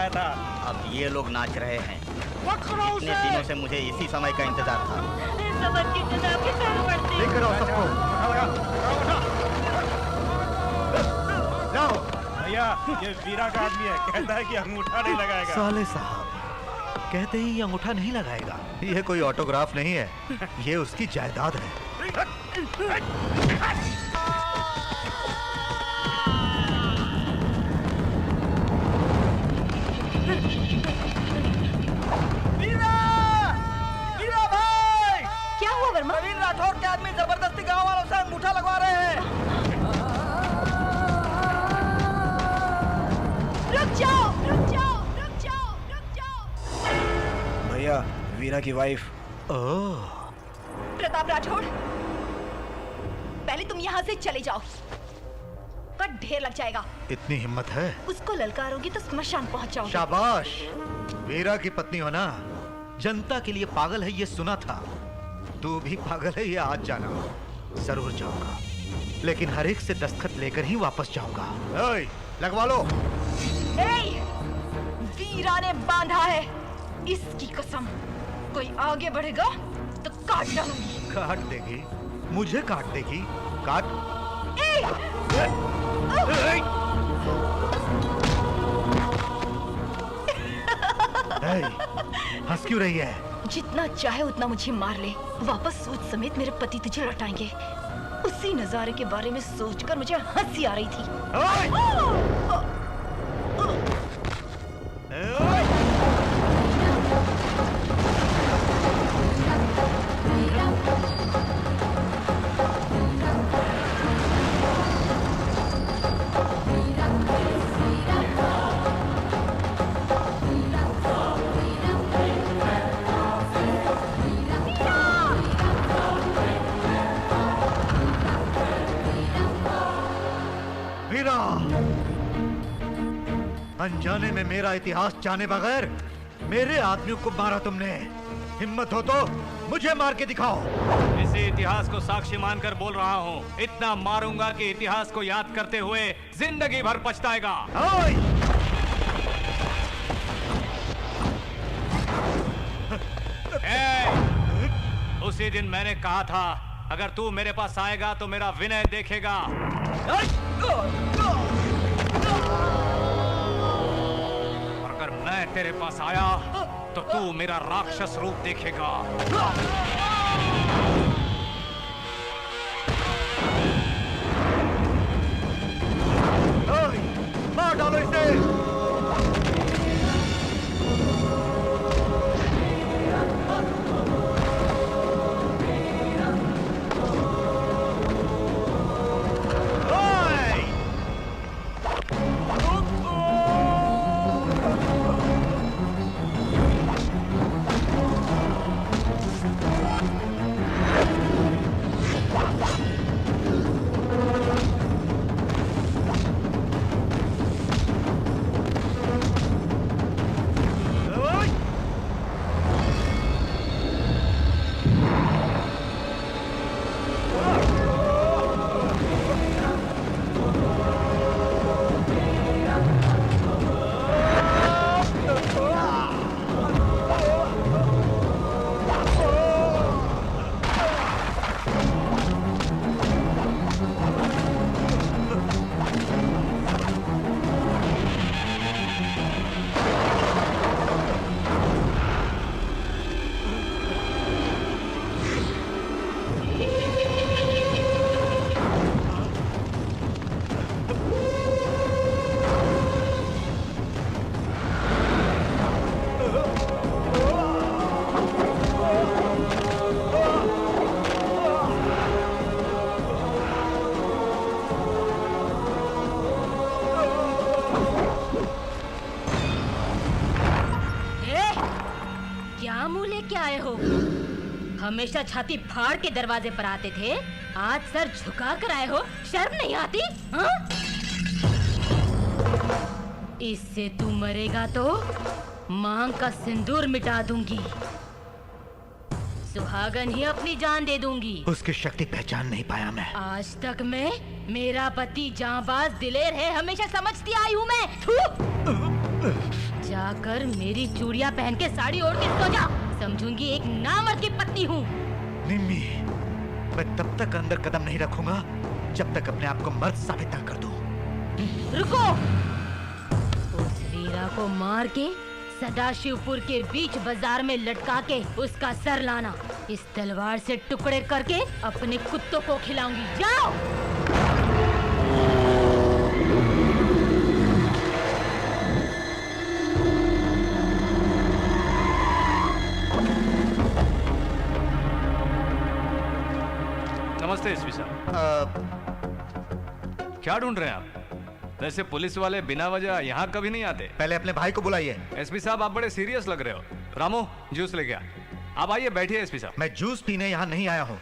आया था। अब ये लोग नाच रहे हैं। इतने दिनों से मुझे इसी समय का इंतजार था। समझ के जनाब के पैर पड़ते। लेकर आओ सबको। जाओ। भैया ये वीरा का आदमी है, कहता है कि अंगूठा नहीं लगाएगा। साले साहब कहते ही अंगूठा नहीं लगाएगा। ये कोई ऑटोग्राफ नहीं है, ये उसकी जायदाद है। वीरा! वीरा भाई! क्या हुआ वर्मा? प्रवीण राठौर के आदमी जबरदस्ती गांव वालों से अंगूठा लगवा रहे हैं। रुक जाओ, रुक जाओ, रुक जाओ, रुक जाओ। भैया वीरा की वाइफ। प्रताप राठौड़, पहले तुम यहाँ से चले जाओ, का ढेर लग जाएगा। इतनी हिम्मत है? उसको ललकारोगी तो स्मशान पहुँच जाओगे। शाबाश। वीरा की पत्नी हो ना, जनता के लिए पागल है ये सुना था। तू भी पागल है ये आज जाना। जरूर जाऊंगा, लेकिन हर एक से दस्तखत लेकर ही वापस जाऊंगा। ओए, लगवा लो। वीरा ने बांधा है, इसकी कसम। कोई आगे बढ़ेगा तो काट डालूंगी। काट देगी? मुझे काट देगी? काट। हंस क्यों रही है? जितना चाहे उतना मुझे मार ले, वापस सूद समेत मेरे पति तुझे लौटाएंगे। उसी नजारे के बारे में सोचकर मुझे हंसी आ रही थी। वीरा, अनजाने में मेरा इतिहास जाने बगैर मेरे आदमियों को मारा तुमने। हिम्मत हो तो मुझे मार के दिखाओ। इसी इतिहास को साक्षी मानकर बोल रहा हूँ, इतना मारूंगा कि इतिहास को याद करते हुए जिंदगी भर पछताएगा। उसी दिन मैंने कहा था, अगर तू मेरे पास आएगा तो मेरा विनय देखेगा। और अगर मैं तेरे पास आया तो तू मेरा राक्षस रूप देखेगा। मार डालो इसे। हमेशा छाती फाड़ के दरवाजे पर आते थे, आज सर झुका कर आए हो, शर्म नहीं आती? हाँ? इससे तू मरेगा तो मांग का सिंदूर मिटा दूंगी, सुहागन ही अपनी जान दे दूंगी। उसकी शक्ति पहचान नहीं पाया मैं। आज तक मैं मेरा पति जांबाज दिलेर है हमेशा समझती आई हूँ मैं। जा जाकर मेरी चूड़ियां पहन के साड़ी ओढ़ के सो जा। समझूंगी एक नामर्द की पत्नी हूँ। निम्मी, मैं तब तक अंदर कदम नहीं रखूंगा जब तक अपने आप को मर्द साबित न कर दूं। रुको, उस वीरा को मार के सदाशिवपुर के बीच बाजार में लटका के उसका सर लाना। इस तलवार से टुकड़े करके अपने कुत्तों को खिलाऊंगी। जाओ। नमस्ते एसपी साहब। क्या ढूंढ रहे हैं आप? वैसे पुलिस वाले बिना वजह यहाँ कभी नहीं आते। पहले अपने भाई को बुलाइए। एसपी साहब आप बड़े सीरियस लग रहे हो। रामू जूस लेके आ। आप आइए, बैठिए एसपी साहब। मैं जूस पीने यहाँ नहीं आया हूँ।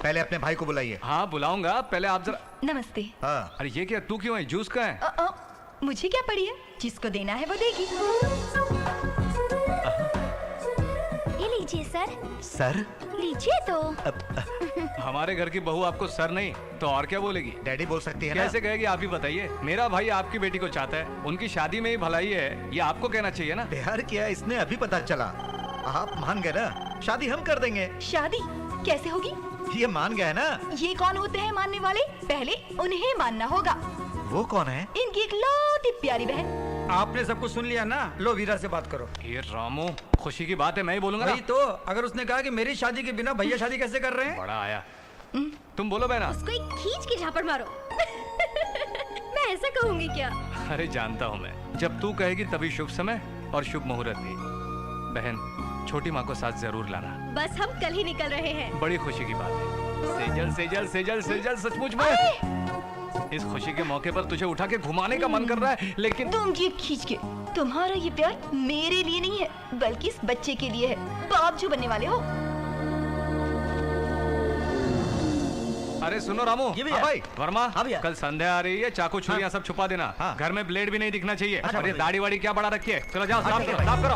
पहले अपने भाई को बुलाइए। हाँ बुलाऊंगा, पहले आप जरा। नमस्ते। हाँ। अरे ये क्या, तू क्यों है? जूस का है? मुझे क्या पड़ी है, जिसको देना है वो देगी। ये लीजिए सर। सर? लीजिए तो। हमारे घर की बहू आपको सर नहीं तो और क्या बोलेगी? डैडी बोल सकती है ना? कैसे कहेगी आप ही बताइए। मेरा भाई आपकी बेटी को चाहता है, उनकी शादी में ही भलाई है, ये आपको कहना चाहिए ना। प्यार किया इसने अभी पता चला। आप मान गए ना, शादी हम कर देंगे। शादी कैसे होगी? ये मान गए ना। ये कौन होते हैं मानने वाले? पहले उन्हें मानना होगा। वो कौन है? इनकी एक लौती प्यारी बहन। आपने सब कुछ सुन लिया ना? लो वीरा से बात करो। ये रामू, खुशी की बात है, मैं ही बोलूंगा ना। वही तो, अगर उसने कहा कि मेरी शादी के बिना भैया शादी कैसे कर रहे हैं? बड़ा आया। तुम बोलो बहना। उसको एक खींच के झापड़ मारो। मैं ऐसा कहूंगी क्या? अरे जानता हूँ मैं, जब तू कहेगी तभी शुभ समय और शुभ मुहूर्त भी। बहन, छोटी माँ को साथ जरूर लाना। बस हम कल ही निकल रहे हैं। बड़ी खुशी की बात है। सेजल सेजल सेजल सेजल, सचमुच में इस खुशी के मौके पर तुझे उठा के घुमाने का मन कर रहा है, लेकिन तुम ये खींच के, तुम्हारा ये प्यार मेरे लिए नहीं है बल्कि इस बच्चे के लिए है। बाप जो बनने वाले हो। अरे सुनो रामू। ये भैया। हाँ भाई। वर्मा। हाँ भैया। कल संध्या आ रही है, चाकू छुरियां सब छुपा देना। हाँ। घर में ब्लेड भी नहीं दिखना चाहिए। अच्छा और ये भैया। दाढ़ी वाड़ी क्या बड़ा रखी है? चलो जाओ, साफ करो, साफ करो।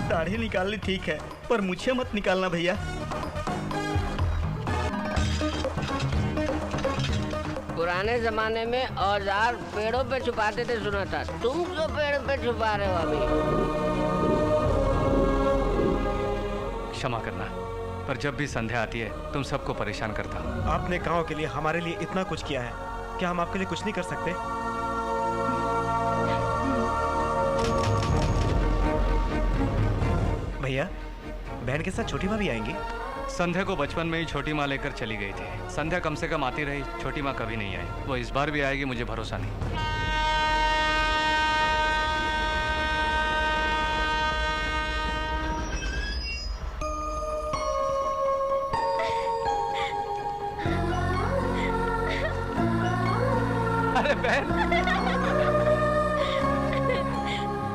दाढ़ी निकालनी ठीक है, पर मुझे मत निकालना भैया। पुराने जमाने में औजार पेड़ों पे छुपाते थे, सुना था। तुम क्यों पेड़ पे छुपा रहे हो अभी? क्षमा करना, पर जब भी संध्या आती है तुम सबको परेशान करता हूँ। आपने गांव के लिए हमारे लिए इतना कुछ किया है, क्या हम आपके लिए कुछ नहीं कर सकते? भैया, बहन के साथ छोटी माँ भी आएंगी? संध्या को बचपन में ही छोटी माँ लेकर चली गई थी। संध्या कम से कम आती रही, छोटी माँ कभी नहीं आई। वो इस बार भी आएगी, मुझे भरोसा नहीं। अरे बहन,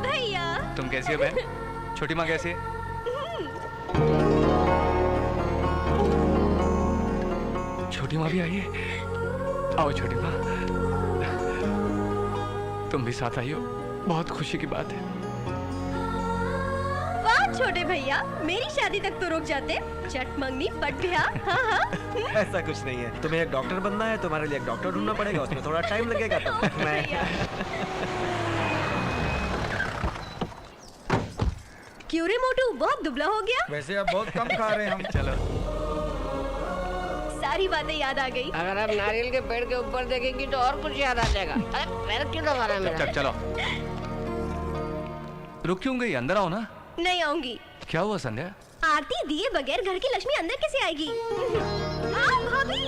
भैया। तुम कैसी हो बहन? छोटी माँ कैसी है? छोटी माँ भी आई है। आओ छोटी माँ, तुम भी साथ आई हो, बहुत खुशी की बात है। वाह छोटे भैया, मेरी शादी तक तो रुक जाते। चट मंगनी पट ब्याह। हाँ हाँ। ऐसा कुछ नहीं है। तुम्हें एक डॉक्टर बनना है, तुम्हारे लिए एक डॉक्टर ढूंढना पड़ेगा, उसमें थोड़ा टाइम लगेगा। तो मैं क्यों रे मोटू, बहुत दुबला हो गया? वैसे अब बहुत कम खा रहे हैं हम। चलो, सारी बातें याद आ गई। अगर आप नारियल के पेड़ के ऊपर देखेंगी तो और कुछ याद आ जाएगा। अरे पैर क्यों दबा रहा है मेरा? चल चलो। रुक क्यों गई? अंदर आओ ना। नहीं आऊंगी। क्या हुआ संध्या? आरती दिए बगैर घर की लक्ष्मी अंदर कैसे आएगी? हाँ भाभी।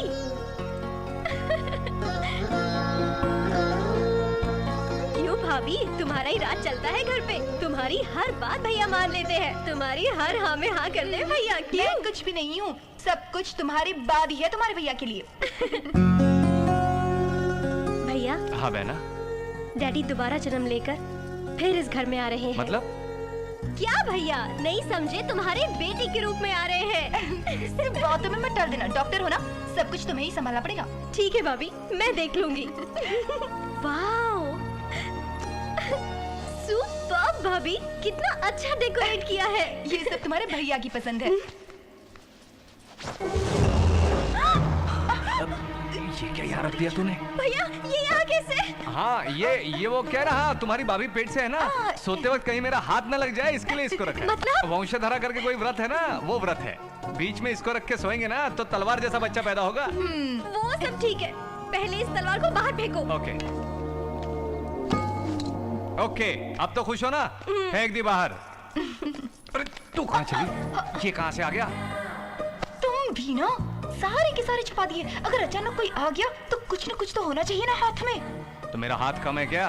क्यों भाभी, तुम्हारा ही राज चलता है घर पे। तुम्हारी हर बात भैया मान लेते हैं। तुम्हारी हर हाँ में हाँ करते हैं भैया। क्यों? मैं कुछ भी नहीं हूँ, सब कुछ तुम्हारी बात ही है तुम्हारे भैया के लिए। भैया, हाँ बहना। डैडी दोबारा जन्म लेकर फिर इस घर में आ रहे हैं। मतलब? क्या भैया नहीं समझे? तुम्हारे बेटी के रूप में आ रहे हैं। सिर्फ बातों में मत टाल देना, डॉक्टर हो ना, सब कुछ तुम्हें ही संभालना पड़ेगा। ठीक है भाभी, मैं देख लूंगी। वाओ, सुपर्ब भाभी, कितना अच्छा डेकोरेट किया है। ये सब तुम्हारे भैया की पसंद है। ये क्या यहाँ रख दिया तूने? भैया ये यहाँ कैसे? हाँ ये वो कह रहा तुम्हारी भाभी पेट से है ना, सोते वक्त कहीं मेरा हाथ न लग जाए इसके लिए इसको रखा है। मतलब? वंशधारा करके कोई व्रत है ना, वो व्रत है। बीच में इसको रख के सोएंगे ना तो तलवार जैसा बच्चा पैदा होगा। वो सब ठीक है, पहले इस तलवार को बाहर फेंको। ओके ओके, अब तो खुश हो ना? फेंक दी बाहर। अरे तू कहाँ चली? ये कहाँ से आ गया? तुम भी ना सारे के सारे छुपा दिए। अगर अचानक कोई आ गया तो कुछ न कुछ तो होना चाहिए ना हाथ में। तो मेरा हाथ कम है क्या?